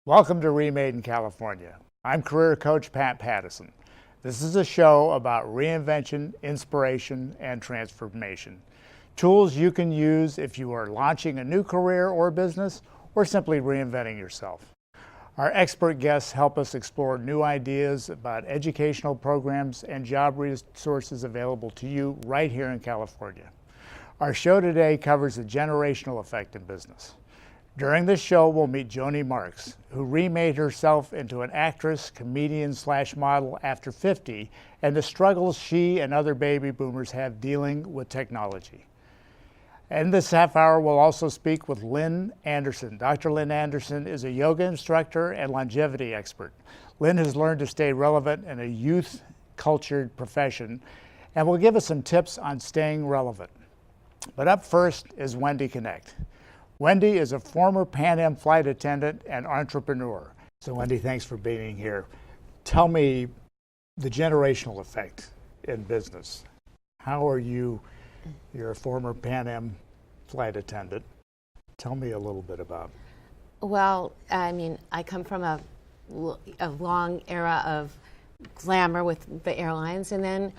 Welcome to Remade in California. I'm career coach Pat Pattison. This is a show about reinvention, inspiration, and transformation. Tools you can use if you are launching a new career or business, or simply reinventing yourself. Our expert guests help us explore new ideas about educational programs and job resources available to you right here in California. Our show today covers the generational effect in business. During this show, we'll meet Joni Marks, who remade herself into an actress, comedian/model after 50, and the struggles she and other baby boomers have dealing with technology. In this half hour, we'll also speak with Lynn Anderson. Dr. Lynn Anderson is a yoga instructor and longevity expert. Lynn has learned to stay relevant in a youth-cultured profession and will give us some tips on staying relevant. But up first is Wendy Connect. Wendy is a former Pan Am flight attendant and entrepreneur. So Wendy, thanks for being here. Tell me the generational effect in business. How are you? You're a former Pan Am flight attendant. Tell me a little bit about it. Well, I mean, I come from a long era of glamour with the airlines, and then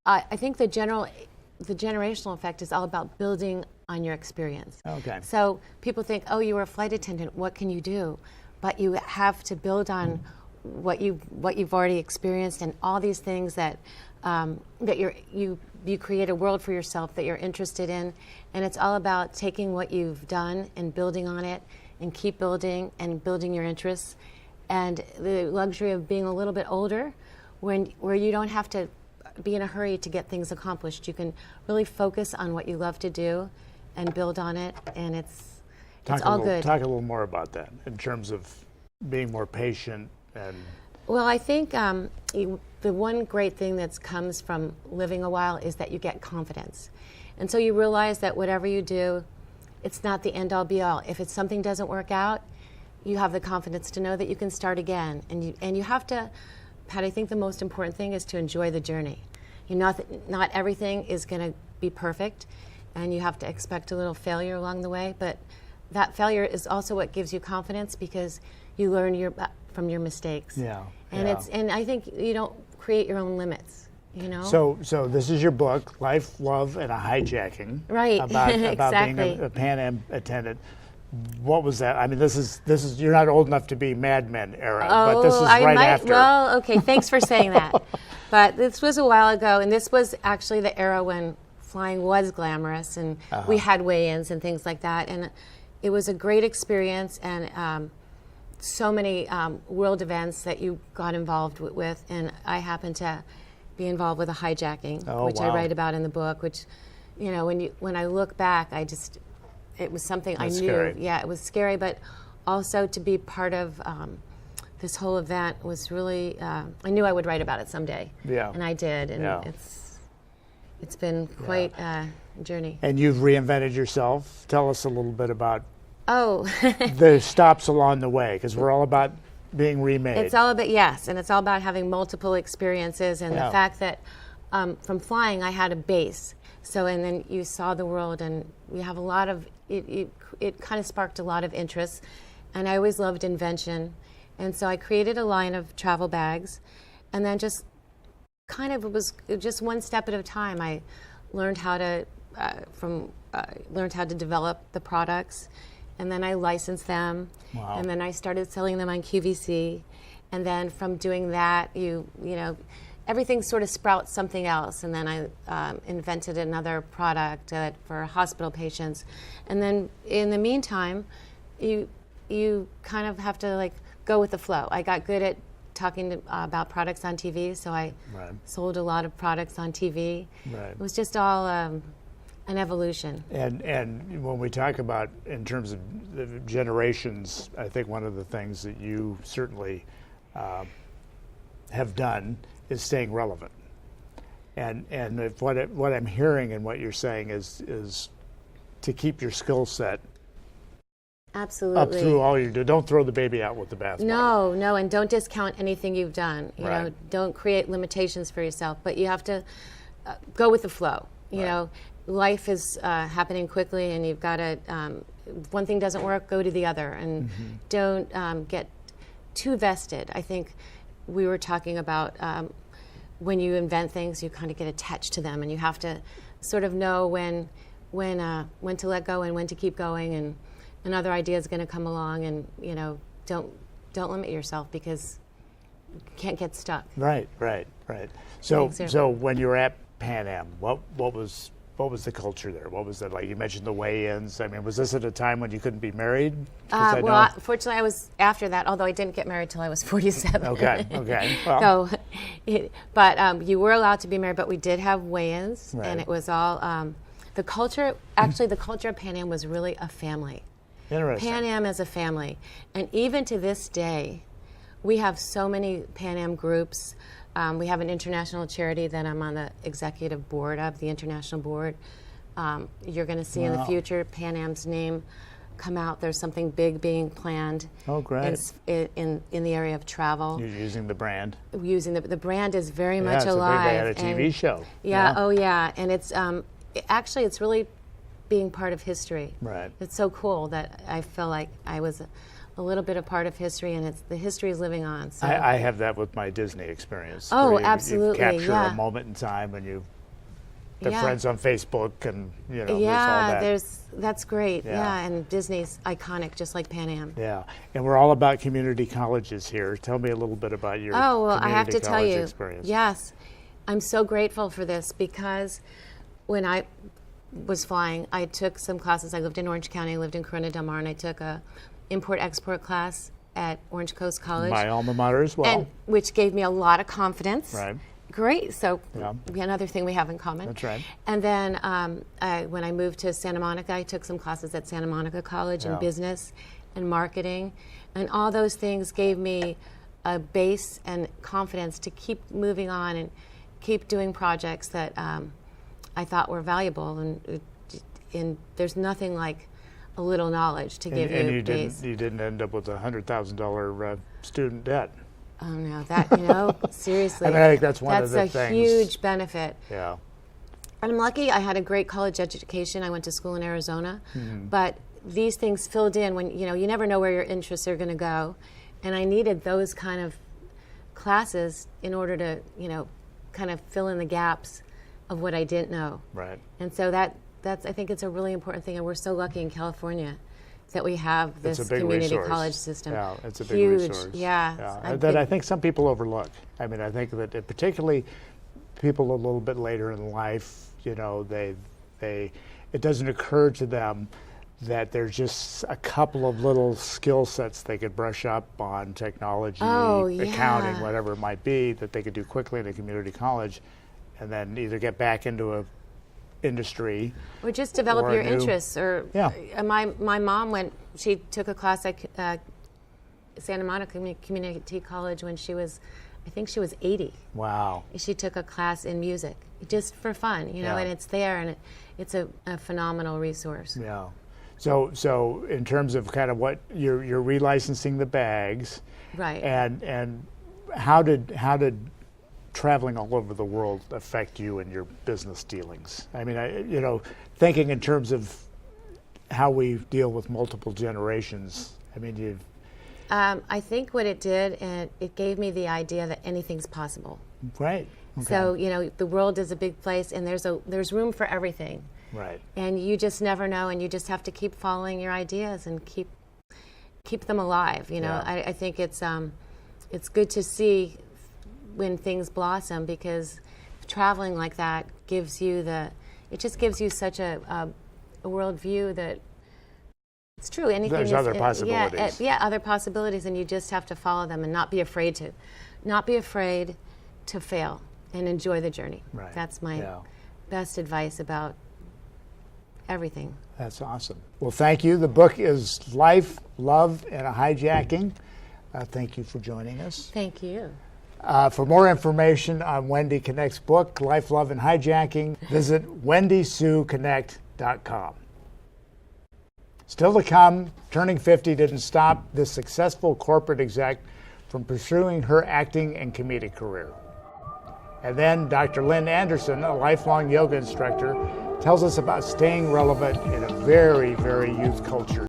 I think the generational effect is all about building on your experience. Okay. So people think, oh, you were a flight attendant, what can you do? But you have to build on what you've already experienced, and all these things that you create a world for yourself that you're interested in, and it's all about taking what you've done and building on it, and keep building and building your interests, and the luxury of being a little bit older, where you don't have to be in a hurry to get things accomplished. You can really focus on what you love to do and build on it, and it's all good. Talk a little more about that in terms of being more patient and. Well, I think the one great thing that comes from living a while is that you get confidence, and so you realize that whatever you do, it's not the end all be all. If something doesn't work out, you have the confidence to know that you can start again, and you have to. Pat, I think the most important thing is to enjoy the journey. Not everything is going to be perfect, and you have to expect a little failure along the way, but that failure is also what gives you confidence, because you learn from your mistakes. Yeah. And I think you don't create your own limits, you know? So this is your book, Life, Love, and a Hijacking. Right. About Exactly. being a Pan Am attendant. What was that? I mean, this is you're not old enough to be Mad Men era, but this is after. Well, okay, thanks for saying that. But this was a while ago, and this was actually the era when flying was glamorous, and we had weigh-ins and things like that, and it was a great experience, and so many world events that you got involved with, and I happened to be involved with a hijacking, which I write about in the book. Which, you know, when I look back, it was something I knew. Scary. Yeah, it was scary, but also to be part of this whole event was really. I knew I would write about it someday. Yeah. And I did, and it's been quite a journey. And you've reinvented yourself. Tell us a little bit about the stops along the way, because we're all about being remade. It's all about, yes, and it's all about having multiple experiences, and the fact that from flying I had a base. So, and then you saw the world, and we have a lot of, it kind of sparked a lot of interest, and I always loved invention, and so I created a line of travel bags, and then just kind of, it was just one step at a time. I learned how to, learned how to develop the products, and then I licensed them, and then I started selling them on QVC, and then from doing that, you know, everything sort of sprouts something else, and then I invented another product for hospital patients, and then in the meantime, you kind of have to like go with the flow. I got good at talking about products on TV, so I sold a lot of products on TV. Right. It was just all an evolution. And when we talk about in terms of the generations, I think one of the things that you certainly have done is staying relevant. And if what I'm hearing and what you're saying is to keep your skill set absolutely up through all you do. Don't throw the baby out with the bathwater. No, and don't discount anything you've done. You know, don't create limitations for yourself, but you have to go with the flow. You know, life is happening quickly, and you've got to. One thing doesn't work, go to the other, and don't get too vested. I think we were talking about when you invent things, you kind of get attached to them, and you have to sort of know when to let go and when to keep going, and another idea is going to come along, and don't limit yourself because you can't get stuck. Right. So when you were at Pan Am, what was the culture there? What was it like? You mentioned the weigh-ins. I mean, was this at a time when you couldn't be married? Fortunately, I was after that, although I didn't get married till I was 47. Okay. Well. But you were allowed to be married, but we did have weigh-ins, right. and it was all, the culture of Pan Am was really a family. Interesting. Pan Am is a family. And even to this day, we have so many Pan Am groups. We have an international charity that I'm on the executive board of, the international board. You're going to see in the future Pan Am's name come out. There's something big being planned. Oh, great. In the area of travel. You're using the brand. Using the brand is very much alive. They had a TV show. Yeah, oh yeah. And it's actually it's really being part of history. Right. It's so cool that I feel like I was a little bit a part of history, and the history is living on. So. I have that with my Disney experience. Oh, You absolutely. capture a moment in time, and the friends on Facebook, and there's all that. That's great. Yeah, and Disney's iconic, just like Pan Am. Yeah, and we're all about community colleges here. Tell me a little bit about your I have to tell you, experience. Yes, I'm so grateful for this because when I was flying, I took some classes. I lived in Orange County, I lived in Corona Del Mar, and I took a import-export class at Orange Coast College. My alma mater as well. And, which gave me a lot of confidence. Right. Great. So another thing we have in common. That's right. And then when I moved to Santa Monica, I took some classes at Santa Monica College in business and marketing. And all those things gave me a base and confidence to keep moving on and keep doing projects that I thought were valuable. And there's nothing like a little knowledge to give you base. You didn't end up with $100,000 student debt. Oh no, seriously. I think that's one of the things. That's a huge benefit. Yeah. And I'm lucky. I had a great college education. I went to school in Arizona, but these things filled in when you never know where your interests are going to go, and I needed those kind of classes in order to kind of fill in the gaps of what I didn't know. Right. And so that's I think it's a really important thing, and we're so lucky in California that we have this community college system. Yeah, it's a big resource. Yeah. That I think some people overlook. I mean, I think that particularly people a little bit later in life, it doesn't occur to them that there's just a couple of little skill sets they could brush up on, technology, accounting, whatever it might be, that they could do quickly in a community college, and then either get back into a industry or just develop your interests. Or my mom she took a class at Santa Monica Community College when she was, I think she was 80. Wow. She took a class in music just for fun, and it's there, and it's a phenomenal resource. Yeah. So in terms of kind of what you're relicensing the bags, right? And how did traveling all over the world affect you and your business dealings? I mean, thinking in terms of how we deal with multiple generations. I mean, I think what it did, and it gave me the idea that anything's possible. Right. Okay. So the world is a big place, and there's room for everything. Right. And you just never know, and you just have to keep following your ideas and keep them alive. I think it's good to see when things blossom, because traveling like that gives you such a worldview that it's true. Anything there's other possibilities. Other possibilities, and you just have to follow them and not be afraid to fail and enjoy the journey. Right. That's my best advice about everything. That's awesome. Well, thank you. The book is Life, Love, and a Hijacking. Thank you for joining us. Thank you. For more information on Wendy Connect's book, Life, Love, and Hijacking, visit wendysueconnect.com. Still to come, turning 50 didn't stop this successful corporate exec from pursuing her acting and comedic career. And then Dr. Lynn Anderson, a lifelong yoga instructor, tells us about staying relevant in a very, very youth culture.